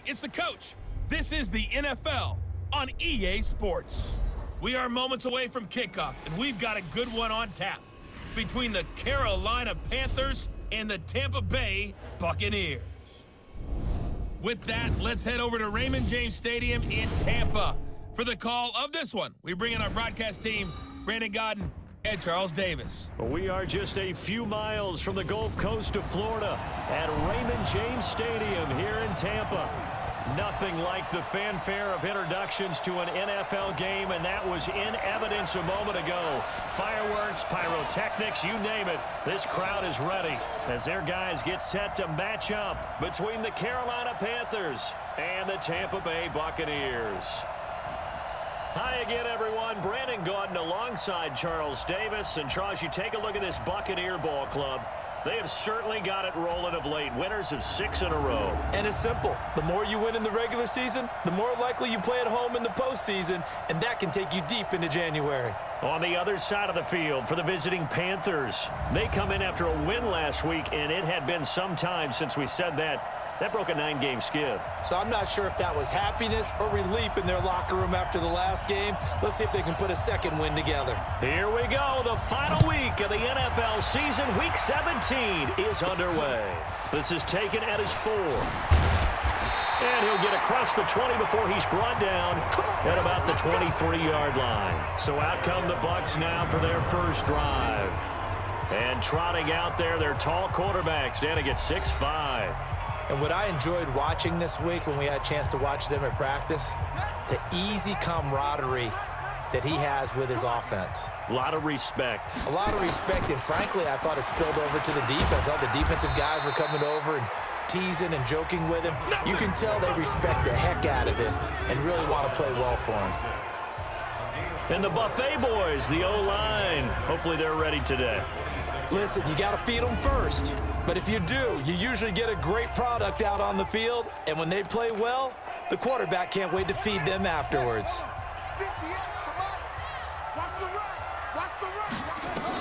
it's the coach. This is the NFL on EA Sports. We are moments away from kickoff, and we've got a good one on tap between the Carolina Panthers and the Tampa Bay Buccaneers. With that, let's head over to Raymond James Stadium in Tampa. For the call of this one, we bring in our broadcast team, Brandon Godden and Charles Davis. We are just a few miles from the Gulf Coast of Florida at Raymond James Stadium here in Tampa. Nothing like the fanfare of introductions to an NFL game, and that was in evidence a moment ago. Fireworks, pyrotechnics, you name it. This crowd is ready as their guys get set to match up between the Carolina Panthers and the Tampa Bay Buccaneers. Hi again, everyone. Brandon Gaudin alongside Charles Davis. And Charles, you take a look at this Buccaneer ball club. They have certainly got it rolling of late. Winners of 6 in a row. And it's simple. The more you win in the regular season, the more likely you play at home in the postseason, and that can take you deep into January. On the other side of the field for the visiting Panthers, they come in after a win last week, and it had been some time since we said that. That broke a 9-game skid. So I'm not sure if that was happiness or relief in their locker room after the last game. Let's see if they can put a second win together. Here we go. The final week of the NFL season. Week 17 is underway. This is taken at his 4. And he'll get across the 20 before he's brought down at about the 23-yard line. So out come the Bucs now for their first drive. And trotting out there, their tall quarterbacks standing at 6'5". And what I enjoyed watching this week when we had a chance to watch them at practice, the easy camaraderie that he has with his offense. A lot of respect. A lot of respect, and frankly, I thought it spilled over to the defense. All the defensive guys were coming over and teasing and joking with him. You can tell they respect the heck out of him and really want to play well for him. And the Buffet boys, the O-line. Hopefully they're ready today. Listen, you got to feed them first. But if you do, you usually get a great product out on the field. And when they play well, the quarterback can't wait to feed them afterwards.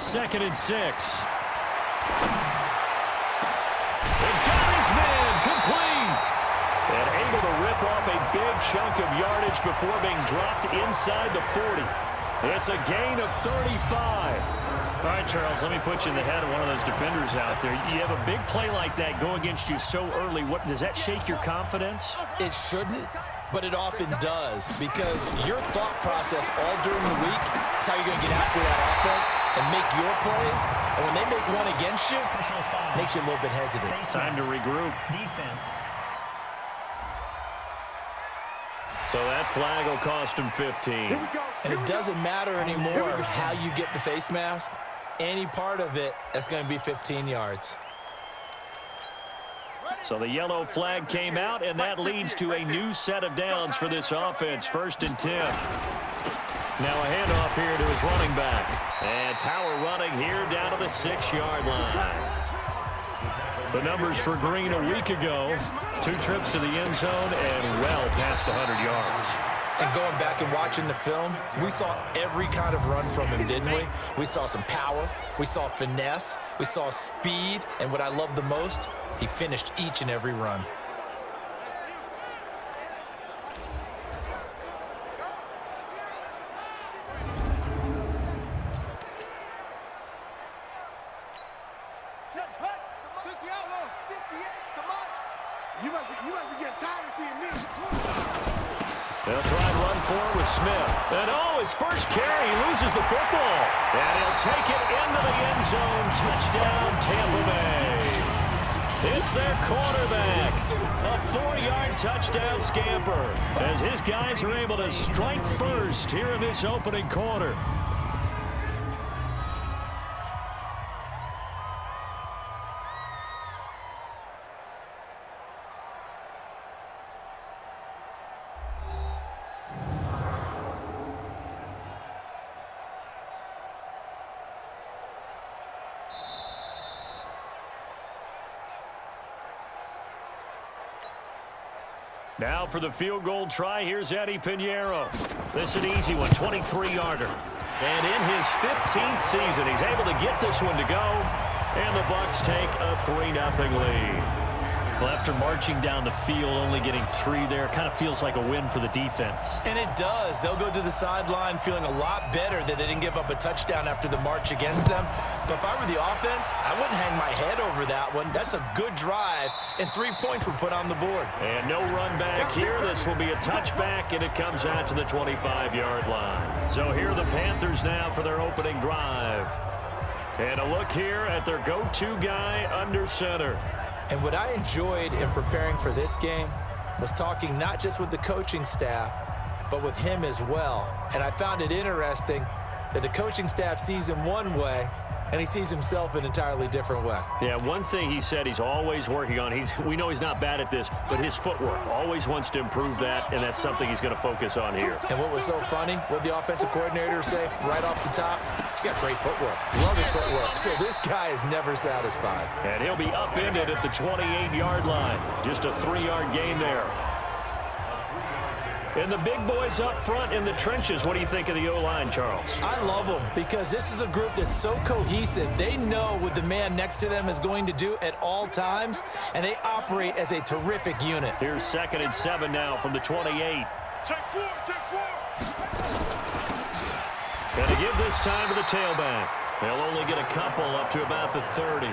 2nd and 6. They got his man complete. And able to rip off a big chunk of yardage before being dropped inside the 40. It's a gain of 35. All right, Charles, let me put you in the head of one of those defenders out there. You have a big play like that go against you so early. What does that shake your confidence? It shouldn't, but it often does, because your thought process all during the week is how you're going to get after that offense and make your plays. And when they make one against you, it makes you a little bit hesitant. Time to regroup. Defense. So that flag will cost him 15. And it doesn't matter anymore how you get the face mask. Any part of it, that's going to be 15 yards. So the yellow flag came out, and that leads to a new set of downs for this offense. 1st and 10. Now a handoff here to his running back. And power running here down to the 6-yard line. The numbers for Green a week ago, 2 trips to the end zone and well past 100 yards. And going back and watching the film, we saw every kind of run from him, didn't we? We saw some power, we saw finesse, we saw speed, and what I love the most, he finished each and every run. They'll try and run forward with Smith. And his first carry, he loses the football. And he'll take it into the end zone. Touchdown, Tampa Bay. It's their quarterback. A 4-yard touchdown scamper as his guys are able to strike first here in this opening quarter. Now for the field goal try, here's Eddie Pinheiro. This is an easy one, 23-yarder. And in his 15th season, he's able to get this one to go. And the Bucs take a 3-0 lead. Well, after marching down the field, only getting 3 there, kind of feels like a win for the defense. And it does. They'll go to the sideline feeling a lot better that they didn't give up a touchdown after the march against them. But if I were the offense, I wouldn't hang my head over that one. That's a good drive, and 3 points were put on the board. And no run back here. This will be a touchback, and it comes out to the 25-yard line. So here are the Panthers now for their opening drive. And a look here at their go-to guy under center. And what I enjoyed in preparing for this game was talking not just with the coaching staff, but with him as well. And I found it interesting that the coaching staff sees him one way, and he sees himself an entirely different way. Yeah, one thing he said he's always working on, we know he's not bad at this, but his footwork, always wants to improve that, and that's something he's going to focus on here. And what was so funny, what the offensive coordinator say right off the top, he's got great footwork. Love his footwork. So this guy is never satisfied. And he'll be upended at the 28-yard line. Just a 3-yard gain there. And the big boys up front in the trenches. What do you think of the O-line, Charles? I love them because this is a group that's so cohesive. They know what the man next to them is going to do at all times, and they operate as a terrific unit. Here's 2nd and 7 now from the 28. Take 4, take 4. And to give this time to the tailback. They'll only get a couple up to about the 30.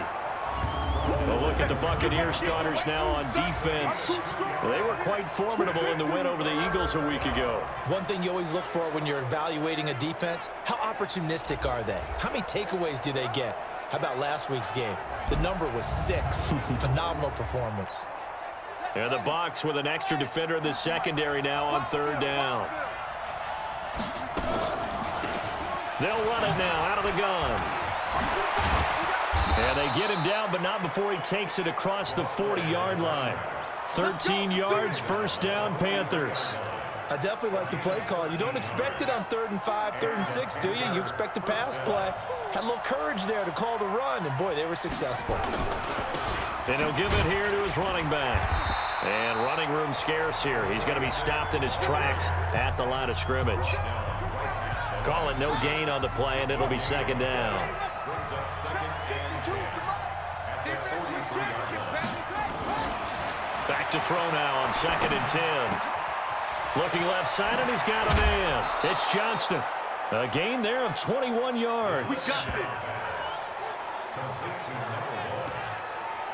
Well, look at the Buccaneers starters now on defense. They were quite formidable in the win over the Eagles a week ago. One thing you always look for when you're evaluating a defense, how opportunistic are they? How many takeaways do they get? How about last week's game? The number was 6. Phenomenal performance. And the Bucs with an extra defender in the secondary now on 3rd down. They'll run it now out of the gun. And they get him down, but not before he takes it across the 40-yard line. 13 yards, 1st down, Panthers. I definitely like the play call. You don't expect it on 3rd and 5, 3rd and 6, do you? You expect a pass play. Had a little courage there to call the run, and boy, they were successful. And he'll give it here to his running back. And running room scarce here. He's going to be stopped in his tracks at the line of scrimmage. Call it no gain on the play, and it'll be 2nd down. Back to throw now on 2nd and 10. Looking left side, and he's got a man. It's Johnston. A gain there of 21 yards.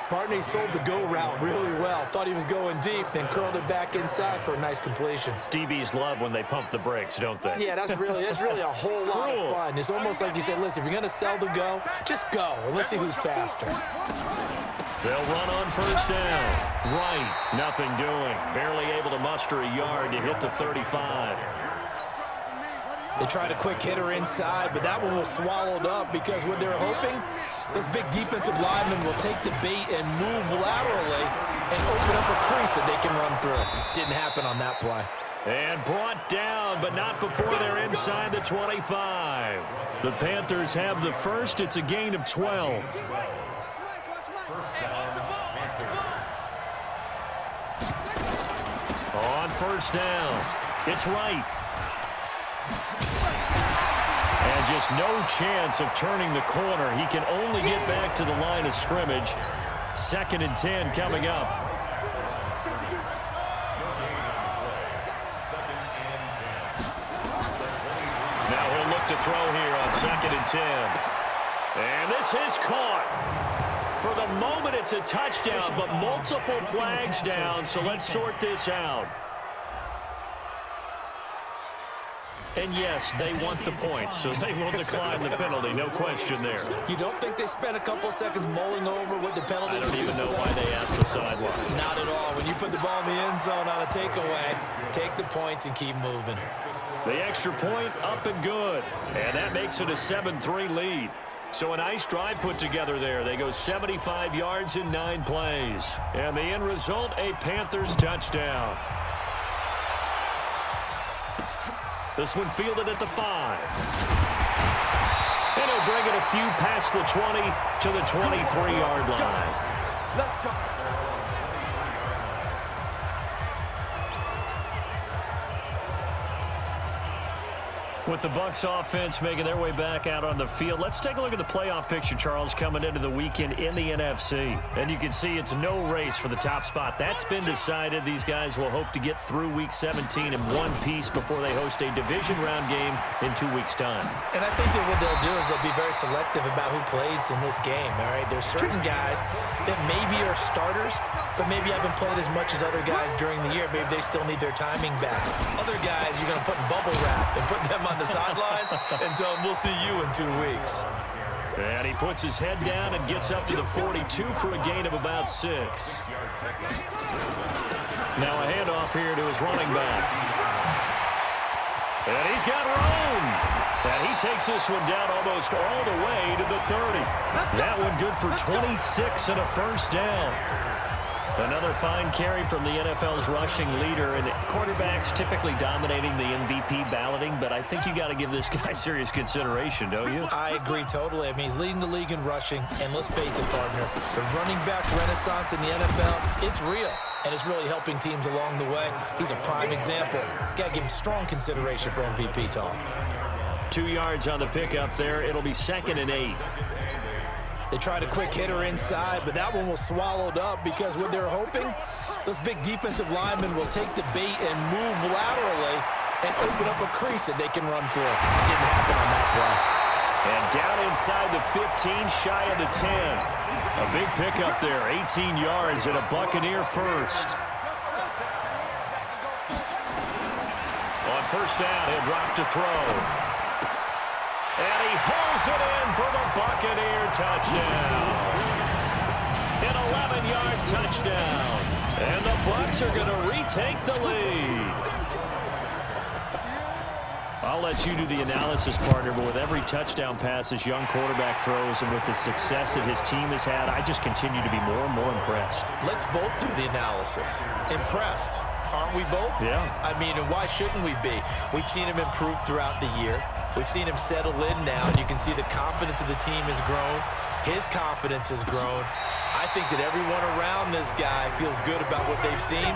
Partney sold the go route really well. Thought he was going deep, then curled it back inside for a nice completion. DBs love when they pump the brakes, don't they? Yeah, that's really a whole lot of fun. It's almost like you said, listen, if you're going to sell the go, just go, and let's see who's faster. They'll run on 1st down. Right, nothing doing. Barely able to muster a yard to hit the 35. They tried a quick hitter inside, but that one was swallowed up because what they're hoping, those big defensive linemen will take the bait and move laterally and open up a crease that they can run through. Didn't happen on that play. And brought down, but not before they're inside the 25. The Panthers have the first. It's a gain of 12. On 1st down, it's Wright. And just no chance of turning the corner. He can only get back to the line of scrimmage. 2nd and 10 coming up. Now he'll look to throw here on 2nd and 10. And this is caught. For the moment, it's a touchdown, but multiple flags down, so let's sort this out. And yes, they want the points, so they will decline the penalty, no question there. You don't think they spent a couple of seconds mulling over what the penalty was? I don't even know why they asked the sideline. Not at all. When you put the ball in the end zone on a takeaway, take the points and keep moving. The extra point up and good, and that makes it a 7-3 lead. So a nice drive put together there. They go 75 yards in 9 plays. And the end result, a Panthers touchdown. This one fielded at the 5. And he'll bring it a few past the 20 to the 23-yard line. Let's go. With the Bucs offense making their way back out on the field, let's take a look at the playoff picture, Charles, coming into the weekend in the NFC. And you can see it's no race for the top spot. That's been decided. These guys will hope to get through Week 17 in one piece before they host a division round game in 2 weeks' time. And I think that what they'll do is they'll be very selective about who plays in this game, all right? There's certain guys that maybe are starters, but maybe haven't played as much as other guys during the year. Maybe they still need their timing back. Other guys you're going to put in bubble wrap and put them on the sidelines and tell them we'll see you in 2 weeks. And he puts his head down and gets up to the 42 for a gain of about 6. Now a handoff here to his running back. And he's got room. And he takes this one down almost all the way to the 30. That one good for 26 and a first down. Another fine carry from the NFL's rushing leader, and quarterbacks typically dominating the MVP balloting, but I think you got to give this guy serious consideration, don't you? I agree totally. I mean, he's leading the league in rushing, and let's face it, partner, the running back renaissance in the NFL, it's real, and it's really helping teams along the way. He's a prime example. Got to give him strong consideration for MVP talk. 2 yards on the pickup there. It'll be 2nd and 8. They tried a quick hitter inside, but that one was swallowed up because what they're hoping, those big defensive linemen will take the bait and move laterally and open up a crease that they can run through. Didn't happen on that play. And down inside the 15, shy of the 10. A big pickup there, 18 yards and a Buccaneer first. On first down, he'll drop to throw. And he hauls it in for the Buccaneer touchdown. An 11-yard touchdown. And the Bucs are going to retake the lead. I'll let you do the analysis, partner, but with every touchdown pass this young quarterback throws and with the success that his team has had, I just continue to be more and more impressed. Let's both do the analysis. Impressed. Aren't we both? Yeah. I mean, and why shouldn't we be? We've seen him improve throughout the year. We've seen him settle in now, and you can see the confidence of the team has grown. His confidence has grown. I think that everyone around this guy feels good about what they've seen,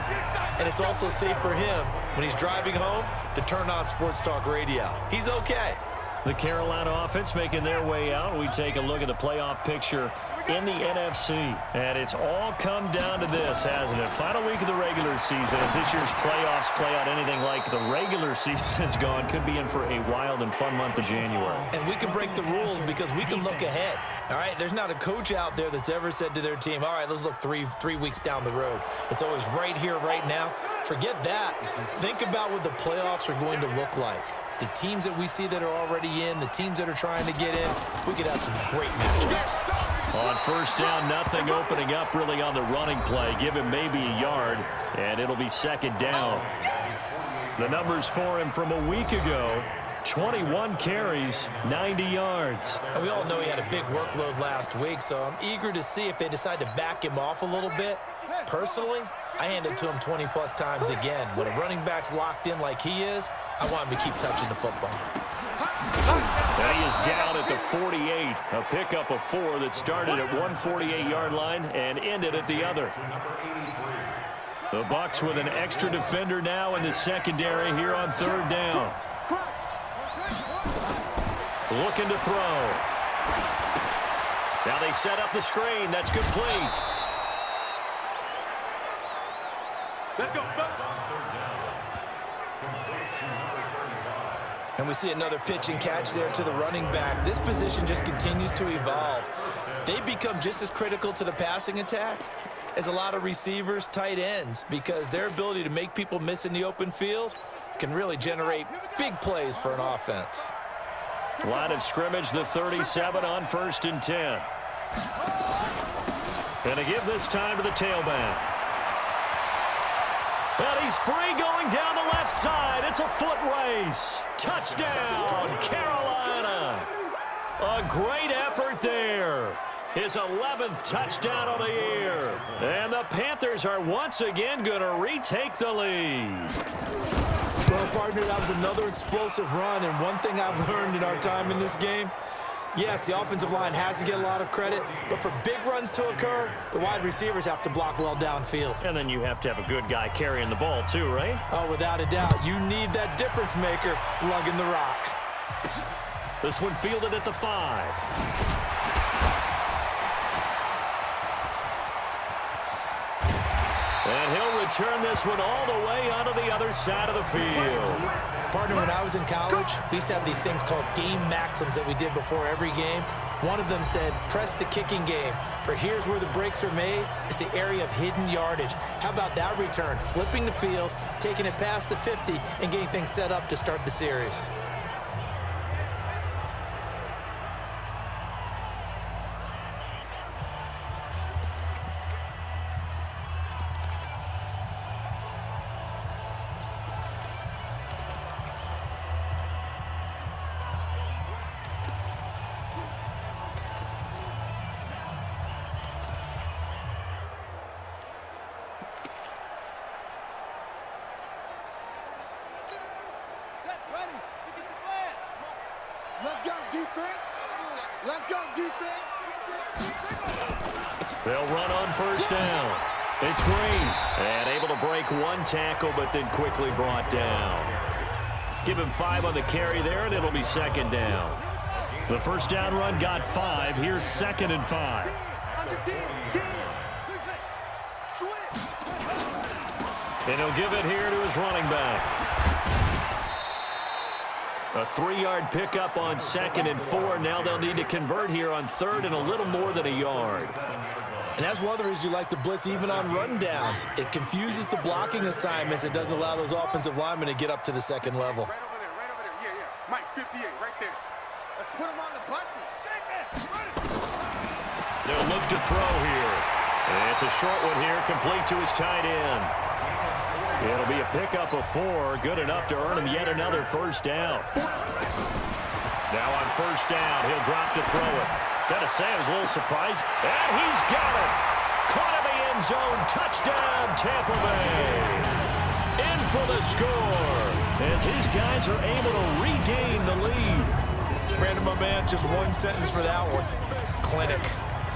and it's also safe for him when he's driving home to turn on Sports Talk Radio. He's okay. The Carolina offense making their way out. We take a look at the playoff picture in the NFC. And it's all come down to this, hasn't it? Final week of the regular season. If this year's playoffs play out anything like the regular season is gone, could be in for a wild and fun month of January. And we can break the rules because we can look ahead. All right, there's not a coach out there that's ever said to their team, all right, let's look three weeks down the road. It's always right here, right now. Forget that. Think about what the playoffs are going to look like. The teams that we see that are already in, the teams that are trying to get in, we could have some great matchups. On first down, nothing opening up really on the running play. Give him maybe a yard, and it'll be 2nd down. The numbers for him from a week ago, 21 carries, 90 yards. And we all know he had a big workload last week, so I'm eager to see if they decide to back him off a little bit. Personally, I hand it to him 20-plus times again. When a running back's locked in like he is, I want him to keep touching the football. And he is down at the 48. A pickup of 4 that started at one 48-yard line and ended at the other. The Bucs with an extra defender now in the secondary here on 3rd down. Looking to throw. Now they set up the screen. That's complete. Let's go. And we see another pitch and catch there to the running back. This position just continues to evolve. They become just as critical to the passing attack as a lot of receivers, tight ends, because their ability to make people miss in the open field can really generate big plays for an offense. Line of scrimmage, the 37 on 1st and 10. Gonna give this time to the tailback. And he's free going down the left side. It's a foot race. Touchdown, Carolina. A great effort there. His 11th touchdown of the year. And the Panthers are once again going to retake the lead. Well, partner, that was another explosive run, and one thing I've learned in our time in this game, yes, the offensive line has to get a lot of credit, but for big runs to occur, the wide receivers have to block well downfield. And then you have to have a good guy carrying the ball too, right? Oh, without a doubt. You need that difference maker lugging the rock. This one fielded at the 5. And he'll return this one all the way onto the other side of the field. Partner, when I was in college, we used to have these things called game maxims that we did before every game. One of them said, press the kicking game, for here's where the breaks are made. It's the area of hidden yardage. How about that return? Flipping the field, taking it past the 50, and getting things set up to start the series. Let's go, defense. Let's go, defense. They'll run on first down. It's Green. And able to break one tackle, but then quickly brought down. Give him 5 on the carry there, and it'll be second down. The first down run got 5. Here's 2nd and 5. And he'll give it here to his running back. A 3-yard pickup on 2nd and 4. Now they'll need to convert here on 3rd and a little more than a yard. And that's one of the reasons you like to blitz even on run downs. It confuses the blocking assignments. It doesn't allow those offensive linemen to get up to the second level. Right over there, right over there. Yeah, yeah. Mike, 58, right there. Let's put him on the buses. They'll look to throw here. And it's a short one here, complete to his tight end. It'll be a pickup of 4, good enough to earn him yet another first down. Now on first down, he'll drop to throw it. Gotta say, I was a little surprised. And he's got it. Caught in the end zone. Touchdown, Tampa Bay. In for the score as his guys are able to regain the lead. Brandon, my man, just one sentence for that one. Clinic.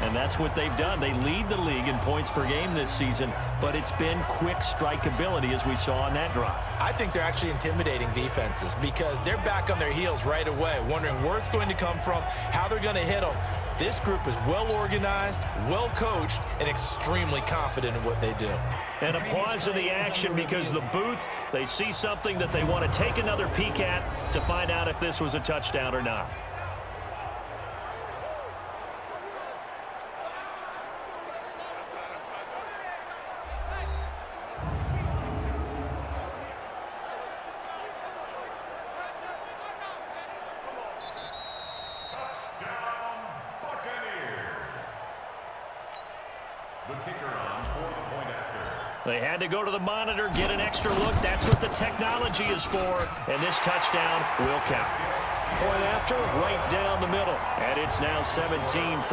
And that's what they've done. They lead the league in points per game this season, but it's been quick strike ability as we saw on that drive. I think they're actually intimidating defenses because they're back on their heels right away, wondering where it's going to come from, how they're going to hit them. This group is well organized, well coached, and extremely confident in what they do. And a pause in the action because the booth, they see something that they want to take another peek at to find out if this was a touchdown or not. They had to go to the monitor, get an extra look. That's what the technology is for. And this touchdown will count. Point after, right down the middle. And it's now 17-14.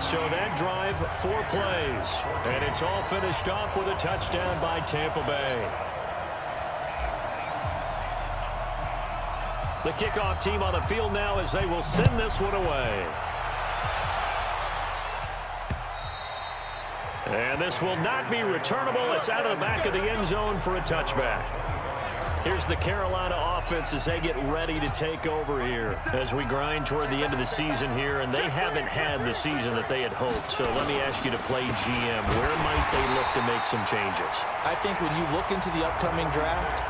So that drive, 4 plays. And it's all finished off with a touchdown by Tampa Bay. The kickoff team on the field now as they will send this one away. And this will not be returnable. It's out of the back of the end zone for a touchback. Here's the Carolina offense as they get ready to take over here as we grind toward the end of the season here, and they haven't had the season that they had hoped. So let me ask you to play GM. Where might they look to make some changes? I think when you look into the upcoming draft,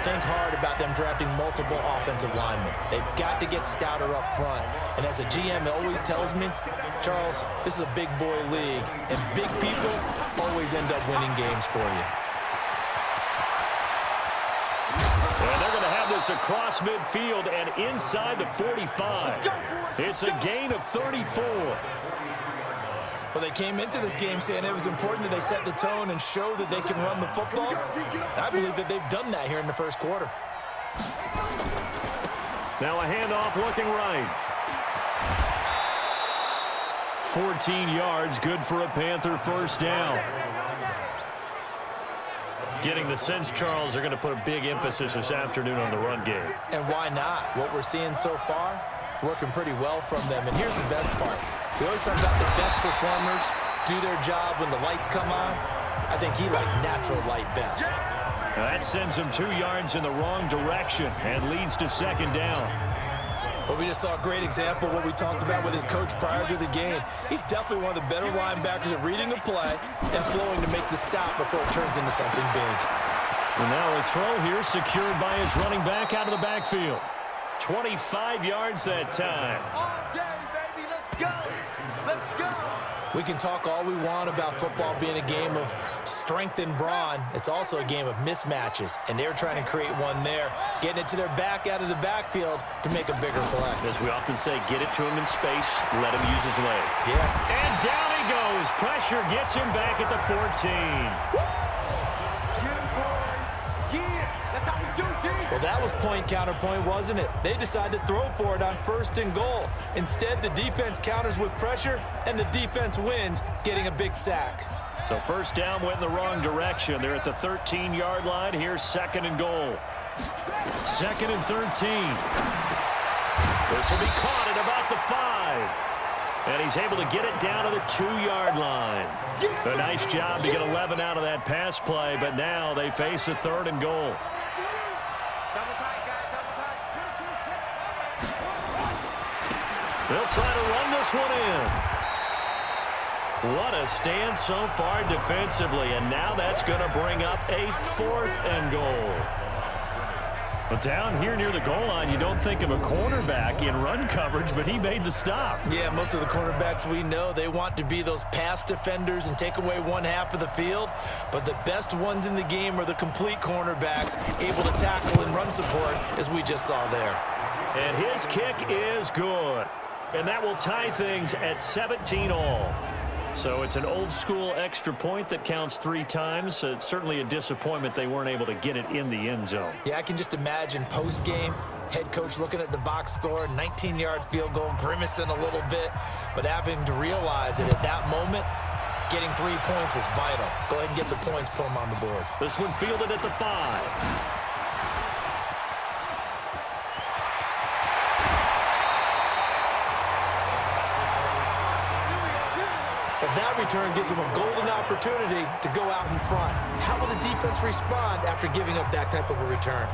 think hard about them drafting multiple offensive linemen. They've got to get stouter up front. And as a GM always tells me, Charles, this is a big boy league, and big people always end up winning games for you. And they're going to have this across midfield and inside the 45. It's a gain of 34. Well, they came into this game saying it was important that they set the tone and show that they can run the football. I believe that they've done that here in the first quarter. Now a handoff looking right. 14 yards, good for a Panther first down. Getting the sense, Charles, they're going to put a big emphasis this afternoon on the run game. And why not? What we're seeing so far is working pretty well from them. And here's the best part. We always talk about the best performers do their job when the lights come on. I think he likes natural light best. Now that sends him 2 yards in the wrong direction and leads to second down. Well, we just saw a great example of what we talked about with his coach prior to the game. He's definitely one of the better linebackers at reading a play and flowing to make the stop before it turns into something big. And now a throw here secured by his running back out of the backfield. 25 yards that time. All day, baby. Let's go. Let's go. We can talk all we want about football being a game of strength and brawn. It's also a game of mismatches, and they're trying to create one there, getting it to their back out of the backfield to make a bigger play. As we often say, get it to him in space, let him use his leg. Yeah. And down he goes. Pressure gets him back at the 14. Well, that was point counterpoint, wasn't it? They decided to throw for it on 1st and goal. Instead, the defense counters with pressure, and the defense wins, getting a big sack. So first down went in the wrong direction. They're at the 13-yard line. Here's 2nd and goal. 2nd and 13. This will be caught at about the 5. And he's able to get it down to the 2-yard line. A nice job to get 11 out of that pass play, but now they face a 3rd and goal. They'll try to run this one in. What a stand so far defensively, and now that's going to bring up a 4th and goal. But down here near the goal line, you don't think of a cornerback in run coverage, but he made the stop. Yeah, most of the cornerbacks we know, they want to be those pass defenders and take away one half of the field. But the best ones in the game are the complete cornerbacks, able to tackle and run support, as we just saw there. And his kick is good. And that will tie things at 17 all. So it's an old-school extra point that counts 3 times. So it's certainly a disappointment they weren't able to get it in the end zone. Yeah, I can just imagine post-game, head coach looking at the box score, 19-yard field goal, grimacing a little bit, but having to realize that at that moment, getting 3 points was vital. Go ahead and get the points, put them on the board. This one fielded at the 5. That return gives them a golden opportunity to go out in front. How will the defense respond after giving up that type of a return?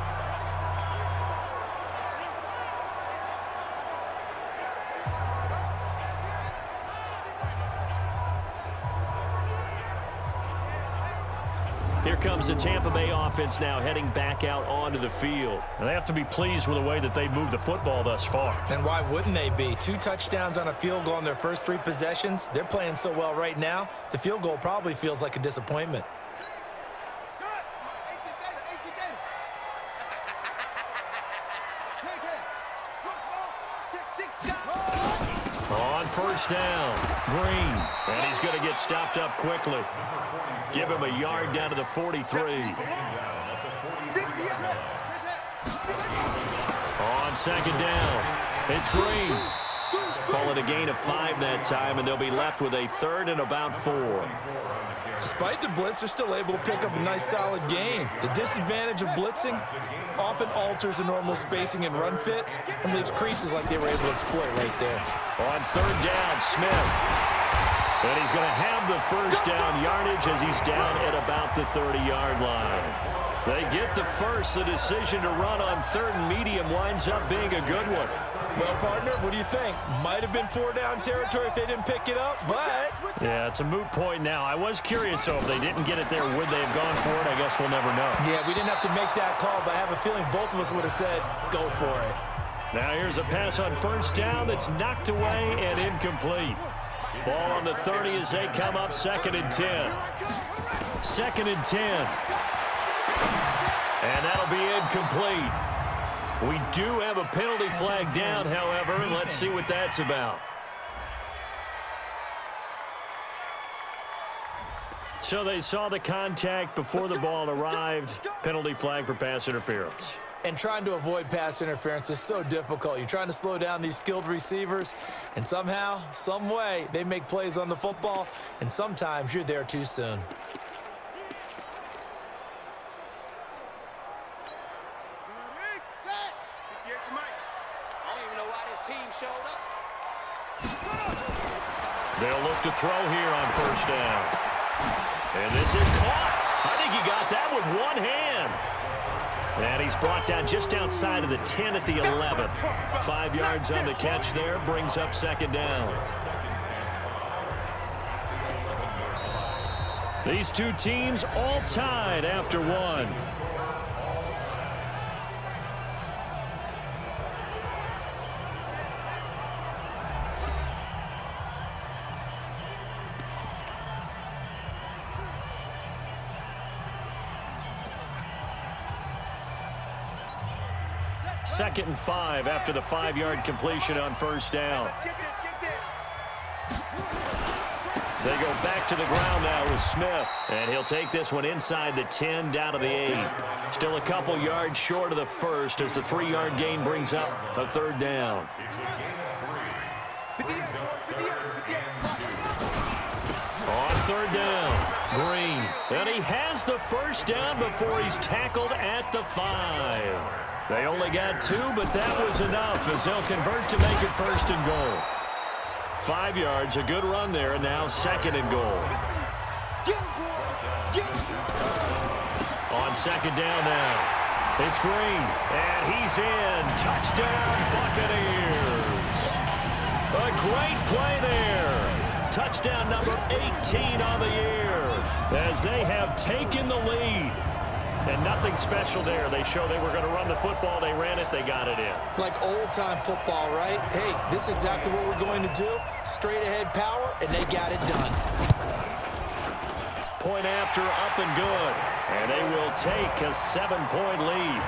Here comes the Tampa Bay offense now heading back out onto the field. And they have to be pleased with the way that they've moved the football thus far. And why wouldn't they be? 2 touchdowns on a field goal in their first 3 possessions. They're playing so well right now, the field goal probably feels like a disappointment. On first down, Green. And he's going to get stopped up quickly. Give him a yard down to the 43. On 2nd down, it's Green. Call it a gain of 5 that time, and they'll be left with a 3rd and about 4. Despite the blitz, they're still able to pick up a nice, solid gain. The disadvantage of blitzing often alters the normal spacing and run fits and leaves creases like they were able to exploit right there. On 3rd down, Smith. And he's going to have the first down yardage as he's down at about the 30-yard line. They get the first. The decision to run on 3rd and medium winds up being a good one. Well, partner, what do you think? Might have been 4-down territory if they didn't pick it up, but... Yeah, it's a moot point now. I was curious, so if they didn't get it there, would they have gone for it? I guess we'll never know. Yeah, we didn't have to make that call, but I have a feeling both of us would have said, go for it. Now here's a pass on first down that's knocked away and incomplete. Ball on the 30 as they come up 2nd and 10. 2nd and 10. And that'll be incomplete. We do have a penalty flag down, however, and let's see what that's about. So they saw the contact before the ball arrived. Penalty flag for pass interference. And trying to avoid pass interference is so difficult. You're trying to slow down these skilled receivers, and somehow, some way, they make plays on the football, and sometimes you're there too soon. They'll look to throw here on first down. And this is caught. I think he got that with one hand. And he's brought down just outside of the 10 at the 11. 5 yards on the catch there, brings up second down. These two teams all tied after one. Second and 5 after the 5-yard completion on first down. They go back to the ground now with Smith. And he'll take this one inside the 10 down to the 8. Still a couple yards short of the first as the 3-yard gain brings up a third down. On third down, Green. And he has the first down before he's tackled at the 5. They only got 2, but that was enough as they'll convert to make it first and goal. 5 yards, a good run there, and now second and goal. On second down now, it's Green, and he's in. Touchdown, Buccaneers. A great play there. Touchdown number 18 on the year as they have taken the lead. And nothing special there. They show they were going to run the football. They ran it. They got it in. Like old-time football, right? Hey, this is exactly what we're going to do. Straight-ahead power, and they got it done. Point after, up and good. And they will take a 7-point lead.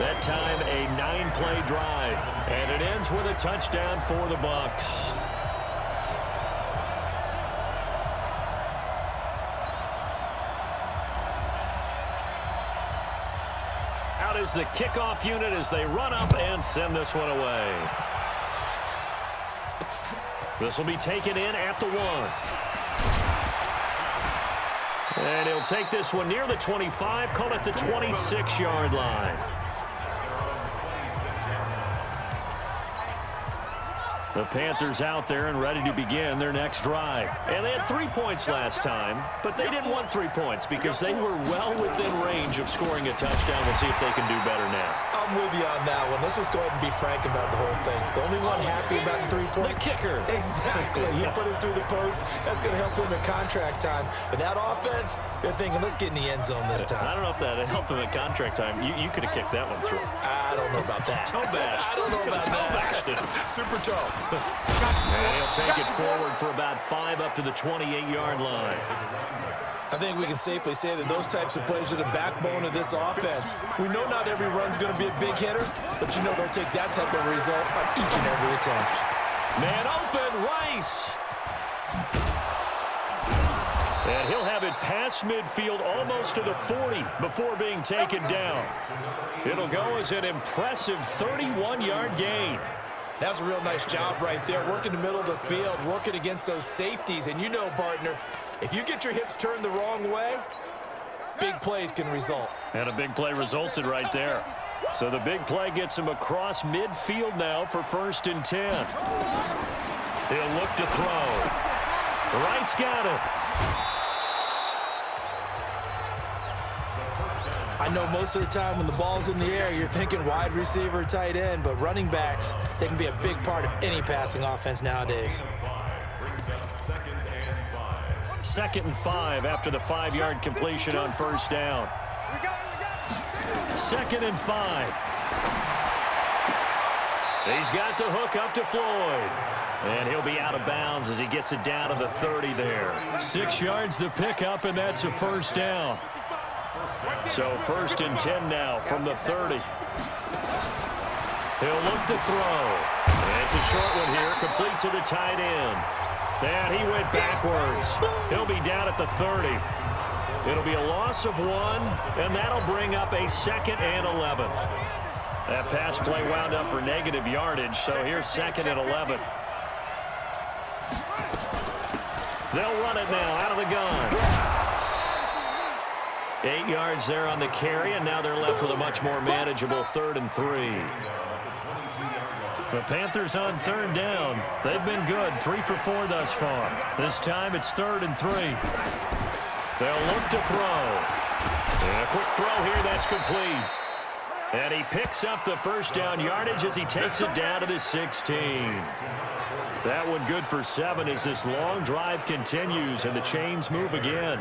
That time, a 9-play drive. And it ends with a touchdown for the Bucs. Is the kickoff unit as they run up and send this one away. This will be taken in at the 1. And he'll take this one near the 25, call it the 26-yard line. The Panthers out there and ready to begin their next drive. And they had 3 points last time, but they didn't want 3 points because they were well within range of scoring a touchdown. We'll see if they can do better now. I'm with you on that one. Let's just go ahead and be frank about the whole thing. The only one happy about the 3-point. The kicker. Exactly. He put it through the post. That's going to help him in contract time. But that offense, they're thinking, let's get in the end zone this time. I don't know if that helped him at contract time. You could have kicked that one through. I don't know about that. Toe bash. I don't know about that. Super toe. And he'll take it forward for about 5 up to the 28-yard line. I think we can safely say that those types of plays are the backbone of this offense. We know not every run's going to be a big hitter, but you know they'll take that type of result on each and every attempt. Man open, Rice. And he'll have it past midfield almost to the 40 before being taken down. It'll go as an impressive 31-yard gain. That's a real nice job right there, working the middle of the field, working against those safeties. And you know, partner, if you get your hips turned the wrong way, big plays can result. And a big play resulted right there. So the big play gets him across midfield now for first and 10. He'll look to throw. Wright's got it. I know most of the time when the ball's in the air, you're thinking wide receiver, tight end, but running backs, they can be a big part of any passing offense nowadays. Second and 5 after the 5-yard completion on first down. Second and 5. He's got the hook up to Floyd. And he'll be out of bounds as he gets it down to the 30 there. 6 yards the pickup, and that's a first down. So first and 10 now from the 30. He'll look to throw. And it's a short one here, complete to the tight end. And he went backwards. He'll be down at the 30. It'll be a loss of 1, and that'll bring up a second and 11. That pass play wound up for negative yardage, so here's second and 11. They'll run it now out of the gun. 8 yards there on the carry, and now they're left with a much more manageable 3rd and 3. The Panthers on 3rd down. They've been good, 3 for 4 thus far. This time it's 3rd and 3. They'll look to throw. And a quick throw here, that's complete. And he picks up the first down yardage as he takes it down to the 16. That one good for 7 as this long drive continues and the chains move again.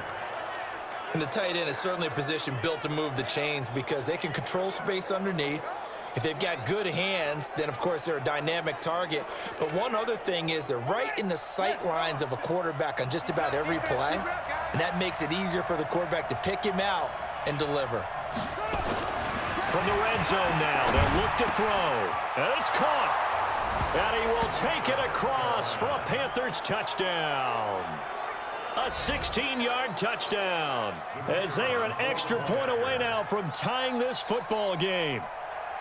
And the tight end is certainly a position built to move the chains because they can control space underneath. If they've got good hands, then, of course, they're a dynamic target. But one other thing is they're right in the sight lines of a quarterback on just about every play, and that makes it easier for the quarterback to pick him out and deliver. From the red zone now, they'll look to throw. And it's caught. And he will take it across for a Panthers touchdown. A 16-yard touchdown. As they are an extra point away now from tying this football game.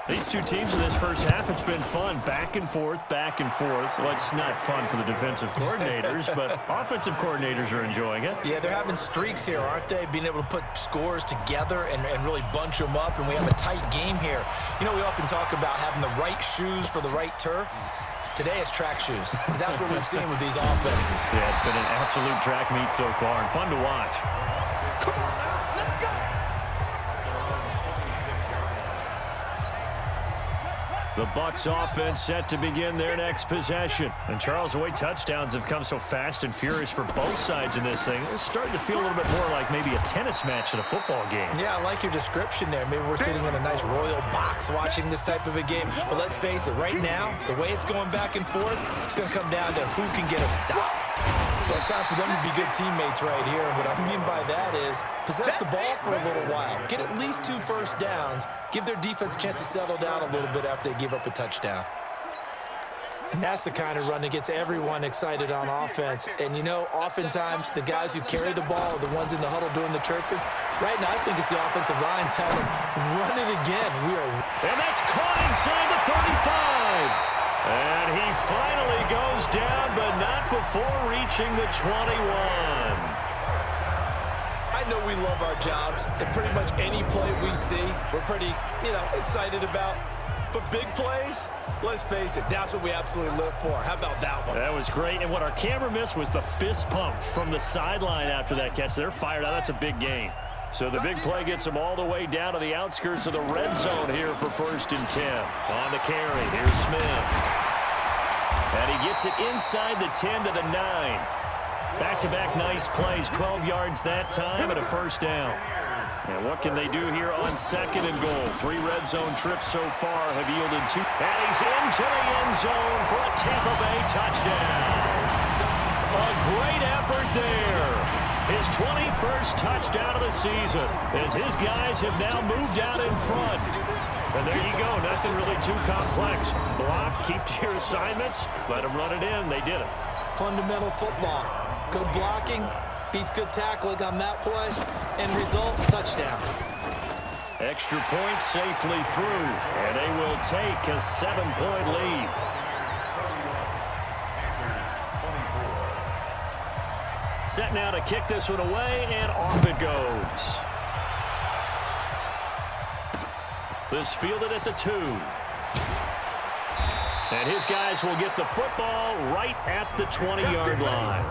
These two teams in this first half, it's been fun. Back and forth, back and forth. Well, it's not fun for the defensive coordinators, but offensive coordinators are enjoying it. Yeah, they're having streaks here, aren't they? Being able to put scores together and really bunch them up, and we have a tight game here. You know, we often talk about having the right shoes for the right turf. Today it's track shoes, because that's what we've seen with these offenses. Yeah, it's been an absolute track meet so far, and fun to watch. Come on now, let's go. The Bucs offense set to begin their next possession. And Charles, the way touchdowns have come so fast and furious for both sides in this thing, it's starting to feel a little bit more like maybe a tennis match than a football game. Yeah, I like your description there. Maybe we're sitting in a nice royal box watching this type of a game. But let's face it, right now, the way it's going back and forth, it's going to come down to who can get a stop. Well, it's time for them to be good teammates right here. And what I mean by that is possess the ball for a little while. Get at least 2 first downs. Give their defense a chance to settle down a little bit after they give up a touchdown. And that's the kind of run that gets everyone excited on offense. And, you know, oftentimes the guys who carry the ball are the ones in the huddle doing the chirping. Right now, I think it's the offensive line telling them, run it again. And that's caught inside the 35. And he finally goes down, but not before reaching the 21. I know we love our jobs, and pretty much any play we see, we're pretty, excited about. But big plays, let's face it, that's what we absolutely live for. How about that one? That was great, and what our camera missed was the fist pump from the sideline after that catch. They're fired out. That's a big gain. So the big play gets them all the way down to the outskirts of the red zone here for 1st and 10. On the carry, here's Smith. And he gets it inside the 10 to the 9. Back-to-back nice plays, 12 yards that time and a first down. And what can they do here on 2nd and goal? 3 red zone trips so far have yielded 2. And he's into the end zone for a Tampa Bay touchdown. A great effort there. His 21st touchdown of the season as his guys have now moved out in front. And there you go, nothing really too complex. Block, keep to your assignments, let them run it in. They did it. Fundamental football. Good blocking, beats good tackling on that play, and result, touchdown. Extra point safely through, and they will take a 7-point lead. Set now to kick this one away, and off it goes. This fielded at the 2. And his guys will get the football right at the 20-yard line.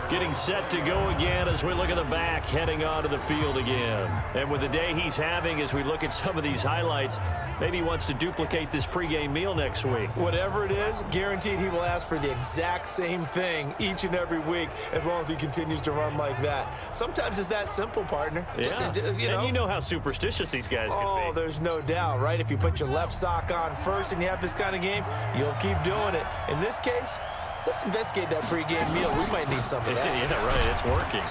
Getting set to go again as we look at the back, heading onto the field again. And with the day he's having, as we look at some of these highlights, maybe he wants to duplicate this pregame meal next week. Whatever it is, guaranteed he will ask for the exact same thing each and every week as long as he continues to run like that. Sometimes it's that simple, partner. Yeah, Just, and you know how superstitious these guys can be. Oh, there's no doubt, right? If you put your left sock on first and you have this kind of game, you'll keep doing it. In this case, let's investigate that pregame meal. We might need some of that. Yeah, right. It's working.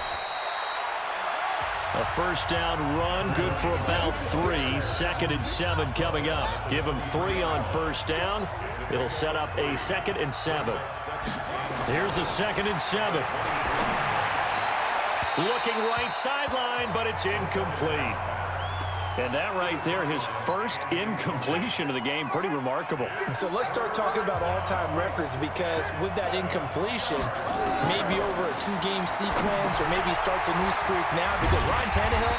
A first down run, good for about 3. 2nd and 7 coming up. Give him 3 on first down. It'll set up a 2nd and 7. Here's a 2nd and 7. Looking right sideline, but it's incomplete. And that right there, his first incompletion of the game, pretty remarkable. So let's start talking about all-time records, because with that incompletion, maybe over a 2-game sequence, or maybe he starts a new streak now, because Ryan Tannehill,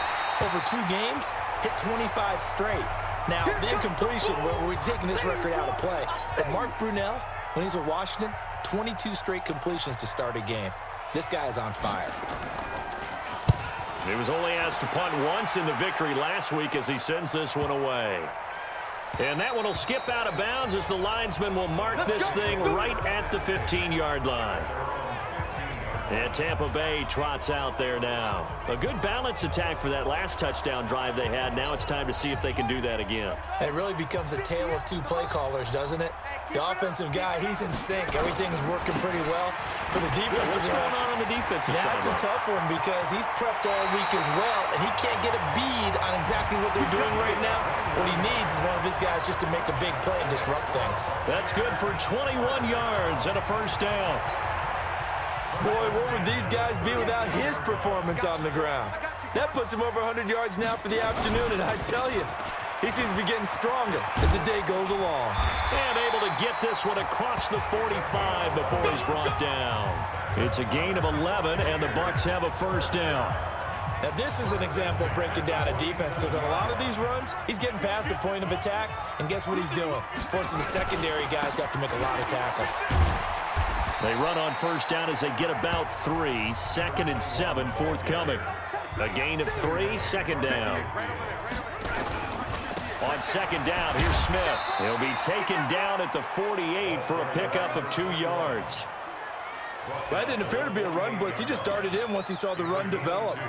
over 2 games, hit 25 straight. Now, the incompletion, we're taking this record out of play. But Mark Brunell, when he's with Washington, 22 straight completions to start a game. This guy is on fire. He was only asked to punt once in the victory last week as he sends this one away. And that one will skip out of bounds as the linesman will mark this thing right at the 15-yard line. And Tampa Bay trots out there now. A good balance attack for that last touchdown drive they had. Now it's time to see if they can do that again. It really becomes a tale of two play callers, doesn't it? The offensive guy, he's in sync. Everything is working pretty well. For the defensive What's going on the defensive side? That's a tough one because he's prepped all week as well, and he can't get a bead on exactly what they're doing right now. What he needs is one of his guys just to make a big play and disrupt things. That's good for 21 yards and a first down. Boy, where would these guys be without his performance on the ground? That puts him over 100 yards now for the afternoon, and I tell you, he seems to be getting stronger as the day goes along. And able to get this one across the 45 before he's brought down. It's a gain of 11, and the Bucs have a first down. Now, this is an example of breaking down a defense because on a lot of these runs, he's getting past the point of attack, and guess what he's doing? Forcing the secondary guys to have to make a lot of tackles. They run on first down as they get about 3. 2nd and 7 forthcoming. A gain of 3, second down. On second down, here's Smith. He'll be taken down at the 48 for a pickup of 2 yards. That didn't appear to be a run blitz. He just darted in once he saw the run develop.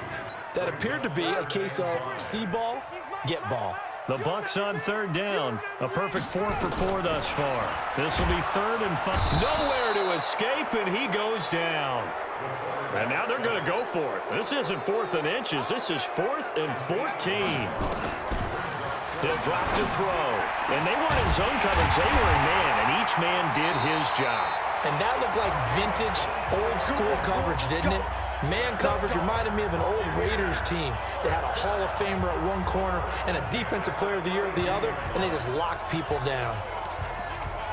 That appeared to be a case of see ball, get ball. The Bucs on third down. A perfect 4 for 4 thus far. This will be 3rd and 5. Nowhere to escape, and he goes down. And now they're going to go for it. This isn't 4th and inches. This is 4th and 14. He'll drop to throw. And they weren't in zone coverage. They were in man, and each man did his job. And that looked like vintage, old-school coverage, didn't it? Man coverage reminded me of an old Raiders team that had a Hall of Famer at one corner and a Defensive Player of the Year at the other, and they just locked people down.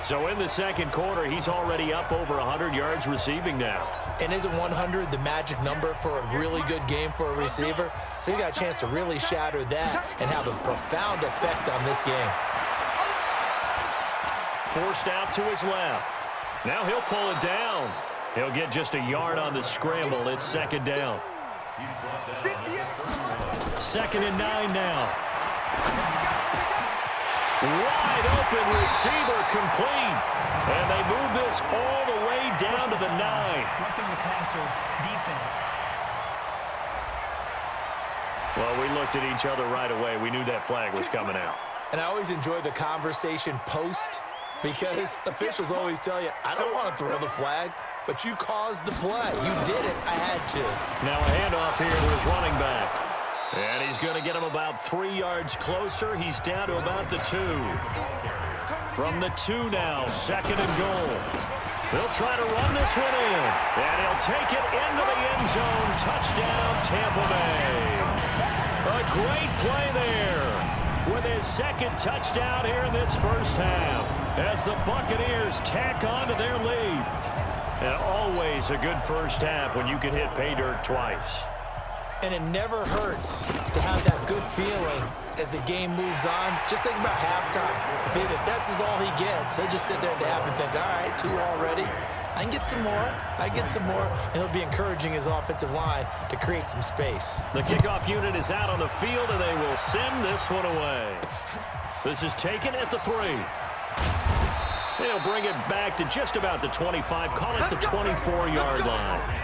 So in the second quarter, he's already up over 100 yards receiving now. And isn't 100 the magic number for a really good game for a receiver? So he got a chance to really shatter that and have a profound effect on this game. Forced out to his left. Now he'll pull it down. He'll get just a yard on the scramble. It's second down. 2nd and 9 now. Wide open receiver complete. And they move this all the way down to the 9. Roughing the passer defense. Well, we looked at each other right away. We knew that flag was coming out. And I always enjoy the conversation post because officials always tell you, I don't want to throw the flag, but you caused the play. You did it. I had to. Now a handoff here to his running back. And he's going to get him about 3 yards closer. He's down to about the 2. From the 2 now, 2nd and goal. They'll try to run this one in. And he'll take it into the end zone. Touchdown, Tampa Bay. A great play there with his 2nd touchdown here in this first half as the Buccaneers tack on to their lead. And always a good first half when you can hit pay dirt twice. And it never hurts to have that good feeling as the game moves on. Just think about halftime. If that's all he gets, he'll just sit there at the half and think, all right, 2 already. I can get some more. I get some more. And he'll be encouraging his offensive line to create some space. The kickoff unit is out on the field, and they will send this one away. This is taken at the 3. They'll bring it back to just about the 25. Call it the 24-yard line.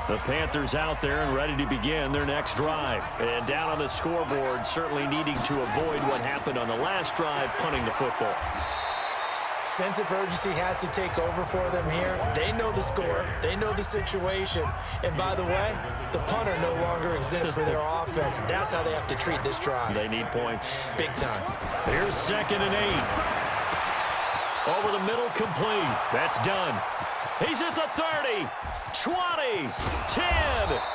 The Panthers out there and ready to begin their next drive. And down on the scoreboard, certainly needing to avoid what happened on the last drive, punting the football. Sense of urgency has to take over for them here. They know the score. They know the situation. And by the way, the punter no longer exists for their offense. That's how they have to treat this drive. They need points. Big time. Here's 2nd and 8. Over the middle, complete. That's done. He's at the 30. 20, 10,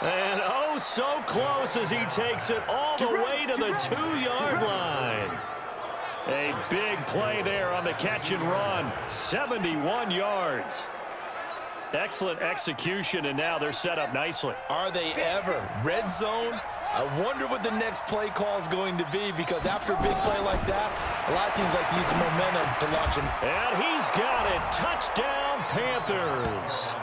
and oh so close as he takes it all the way to the 2-yard line. A big play there on the catch and run. 71 yards. Excellent execution, and now they're set up nicely. Are they ever? Red zone? I wonder what the next play call is going to be because after a big play like that, a lot of teams like to use the momentum to launch him. And he's got it. Touchdown, Panthers.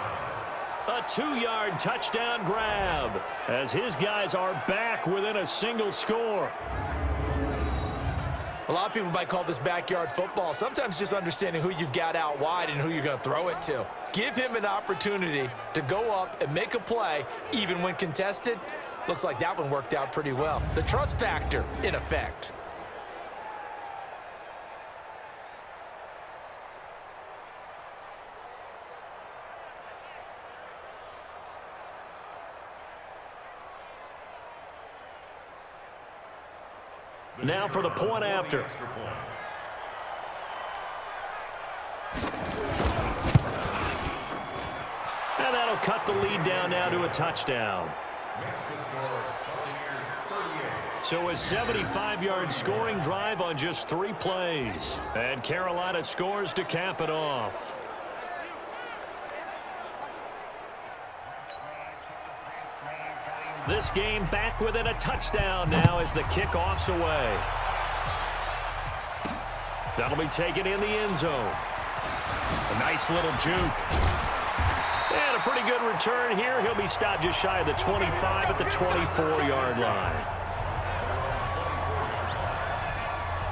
A 2-yard touchdown grab as his guys are back within a single score. A lot of people might call this backyard football. Sometimes just understanding who you've got out wide and who you're going to throw it to. Give him an opportunity to go up and make a play, even when contested. Looks like that one worked out pretty well. The trust factor in effect. Now for the point after. And that'll cut the lead down now to a touchdown. So a 75-yard scoring drive on just 3 plays. And Carolina scores to cap it off. This game back within a touchdown now as the kickoff's away. That'll be taken in the end zone. A nice little juke. And a pretty good return here. He'll be stopped just shy of the 25 at the 24-yard line.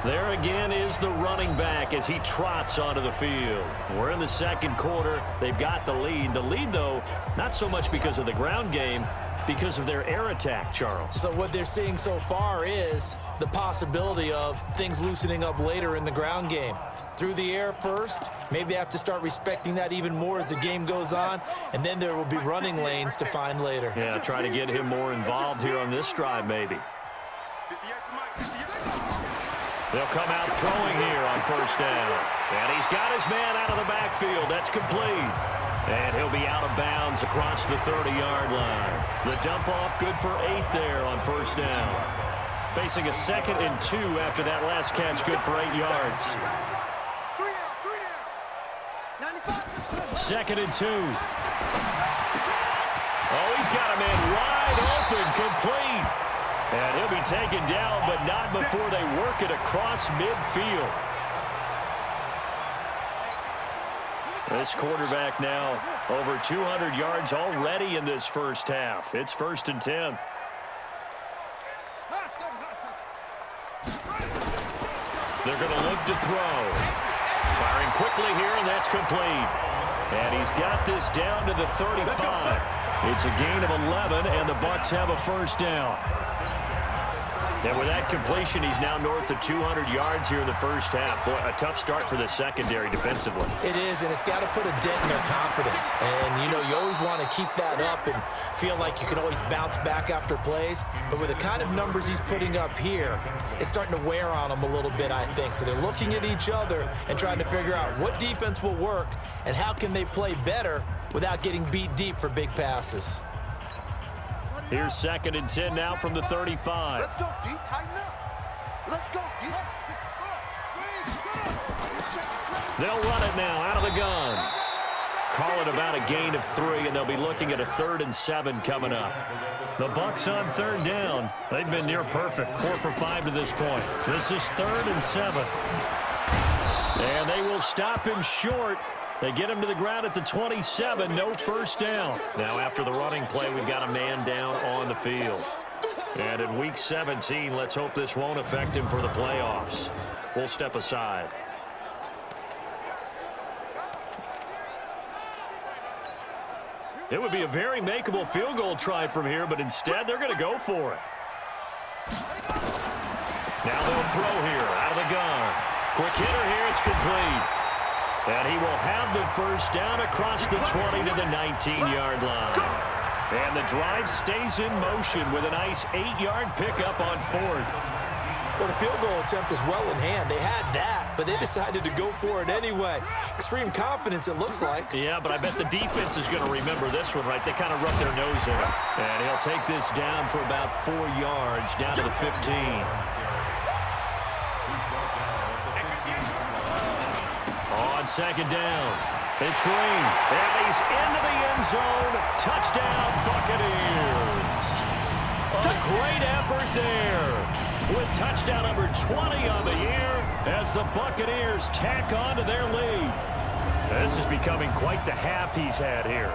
There again is the running back as he trots onto the field. We're in the second quarter. They've got the lead. The lead, though, not so much because of the ground game, because of their air attack, Charles. So what they're seeing so far is the possibility of things loosening up later in the ground game. Through the air first, maybe they have to start respecting that even more as the game goes on, and then there will be running lanes to find later. Yeah, try to get him more involved here on this drive maybe. They'll come out throwing here on first down. And he's got his man out of the backfield. That's complete. And he'll be out of bounds across the 30-yard line. The dump off good for 8 there on first down. Facing a 2nd and 2 after that last catch, good for 8 yards. 2nd and 2. Oh, he's got a man wide open, complete. And he'll be taken down, but not before they work it across midfield. This quarterback now over 200 yards already in this first half. It's 1st and 10. They're going to look to throw. Firing quickly here, and that's complete. And he's got this down to the 35. It's a gain of 11, and the Bucs have a first down. And with that completion, he's now north of 200 yards here in the first half. Boy, a tough start for the secondary defensively. It is, and it's got to put a dent in their confidence. And, you know, you always want to keep that up and feel like you can always bounce back after plays. But with the kind of numbers he's putting up here, it's starting to wear on them a little bit, I think. So they're looking at each other and trying to figure out what defense will work and how can they play better without getting beat deep for big passes. Here's 2nd and 10 now from the 35. Let's go, D. Tighten up. Let's go, D. They'll run it now out of the gun. Call it about a gain of 3, and they'll be looking at a 3rd and 7 coming up. The Bucs on 3rd down. They've been near perfect, 4 for 5 to this point. This is 3rd and 7. And they will stop him short. They get him to the ground at the 27, no first down. Now after the running play, we've got a man down on the field. And in Week 17, let's hope this won't affect him for the playoffs. We'll step aside. It would be a very makeable field goal try from here, but instead they're going to go for it. Now they'll throw here out of the gun. Quick hitter here, it's complete. And he will have the first down across the 20 to the 19-yard line. And the drive stays in motion with a nice 8-yard pickup on 4th. Well, the field goal attempt was well in hand. They had that, but they decided to go for it anyway. Extreme confidence, it looks like. Yeah, but I bet the defense is going to remember this one, right? They kind of rubbed their nose in it. And he'll take this down for about 4 yards, down to the 15. On 2nd down, it's Green, and he's into the end zone. Touchdown, Buccaneers. A great effort there with touchdown number 20 on the year as the Buccaneers tack on to their lead. This is becoming quite the half he's had here.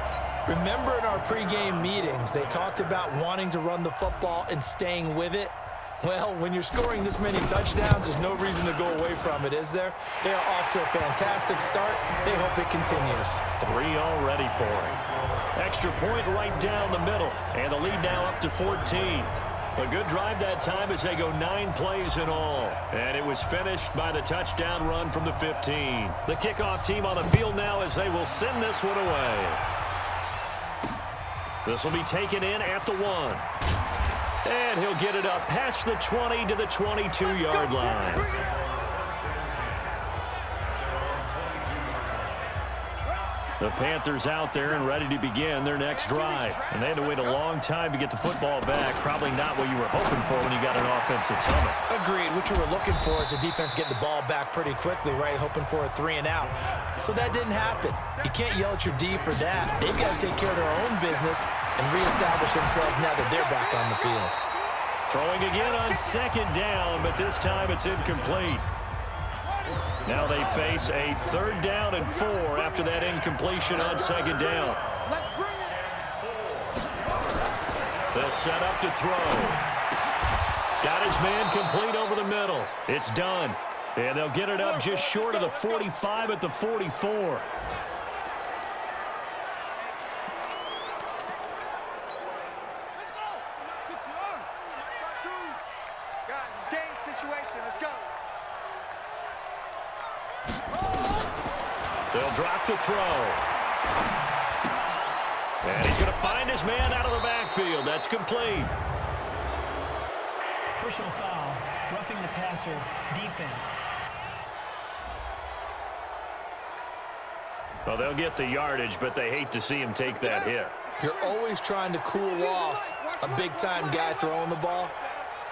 Remember in our pregame meetings, they talked about wanting to run the football and staying with it? Well, when you're scoring this many touchdowns, there's no reason to go away from it, is there? They are off to a fantastic start. They hope it continues. 3 already for him. Extra point right down the middle, and the lead now up to 14. A good drive that time as they go 9 plays in all. And it was finished by the touchdown run from the 15. The kickoff team on the field now as they will send this one away. This will be taken in at the 1. And he'll get it up past the 20 to the 22-yard line. The Panthers out there and ready to begin their next drive. And they had to wait a long time to get the football back. Probably not what you were hoping for when you got an offense that's humming. Agreed. What you were looking for is the defense getting the ball back pretty quickly, right? Hoping for a 3 and out. So that didn't happen. You can't yell at your D for that. They've got to take care of their own business and reestablish themselves now that they're back on the field. Throwing again on 2nd down, but this time it's incomplete. Now they face a 3rd down and 4 after that incompletion on 2nd down. They'll set up to throw. Got his man complete over the middle. It's done. And they'll get it up just short of the 45 at the 44. They'll drop to throw. And he's going to find his man out of the backfield. That's complete. Personal foul, roughing the passer, defense. Well, they'll get the yardage, but they hate to see him take that hit. You're always trying to cool off a big-time guy throwing the ball,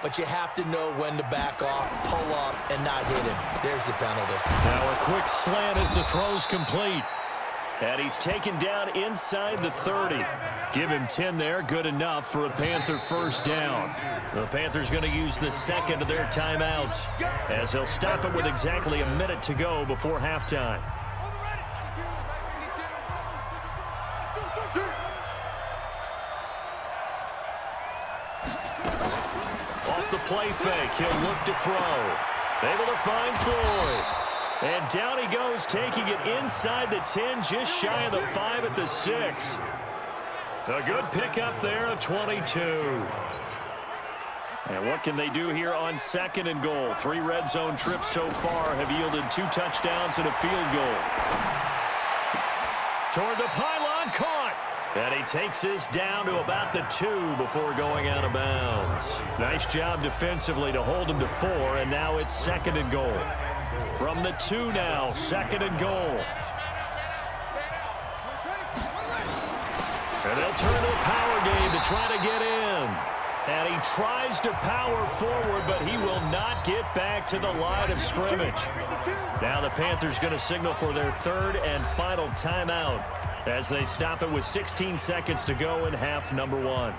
but you have to know when to back off, pull up, and not hit him. There's the penalty. Now a quick slant as the throw's complete. And he's taken down inside the 30. Give him 10 there, good enough for a Panther 1st down. The Panthers going to use the 2nd of their timeouts as they'll stop it with exactly a minute to go before halftime. Off the play fake, he'll look to throw. Able to find Floyd. And down he goes, taking it inside the 10, just shy of the 5 at the 6. A good pickup there, a 22. And what can they do here on 2nd and goal? 3 red zone trips so far have yielded 2 touchdowns and a field goal. Toward the pylon, caught. And he takes this down to about the 2 before going out of bounds. Nice job defensively to hold him to 4, and now it's 2nd and goal. From the 2 now, 2nd and goal. And they'll turn to a power game to try to get in. And he tries to power forward, but he will not get back to the line of scrimmage. Now the Panthers going to signal for their 3rd and final timeout as they stop it with 16 seconds to go in half number 1.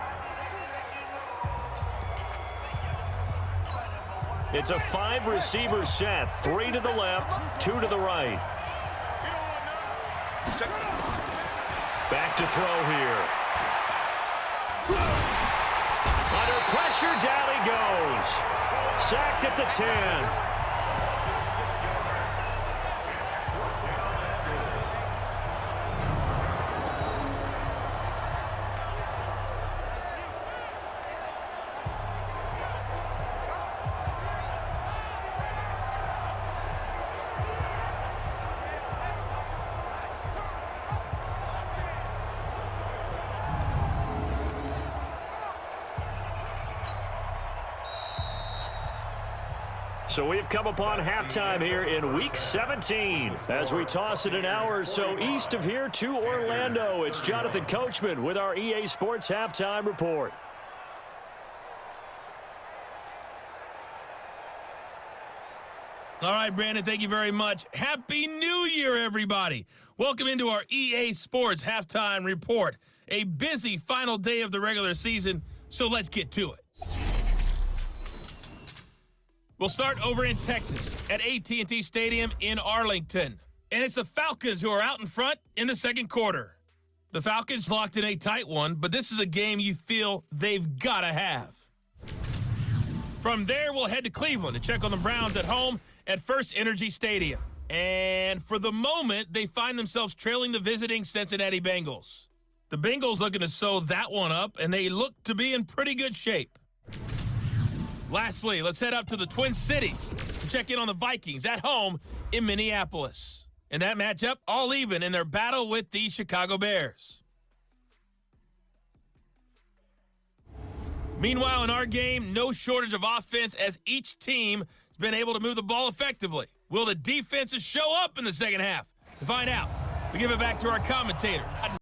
It's a 5-receiver set, 3 to the left, 2 to the right. Back to throw here. Under pressure, down he goes. Sacked at the 10. So we've come upon halftime here in Week 17. As we toss it an hour or so east of here to Orlando, it's Jonathan Coachman with our EA Sports Halftime Report. All right, Brandon, thank you very much. Happy New Year, everybody. Welcome into our EA Sports Halftime Report. A busy final day of the regular season, so let's get to it. We'll start over in Texas at AT&T Stadium in Arlington. And it's the Falcons who are out in front in the second quarter. The Falcons locked in a tight one, but this is a game you feel they've got to have. From there, we'll head to Cleveland to check on the Browns at home at First Energy Stadium. And for the moment, they find themselves trailing the visiting Cincinnati Bengals. The Bengals looking to sew that one up, and they look to be in pretty good shape. Lastly, let's head up to the Twin Cities to check in on the Vikings at home in Minneapolis. In that matchup, all even in their battle with the Chicago Bears. Meanwhile, in our game, no shortage of offense as each team has been able to move the ball effectively. Will the defenses show up in the second half? To find out, we give it back to our commentator.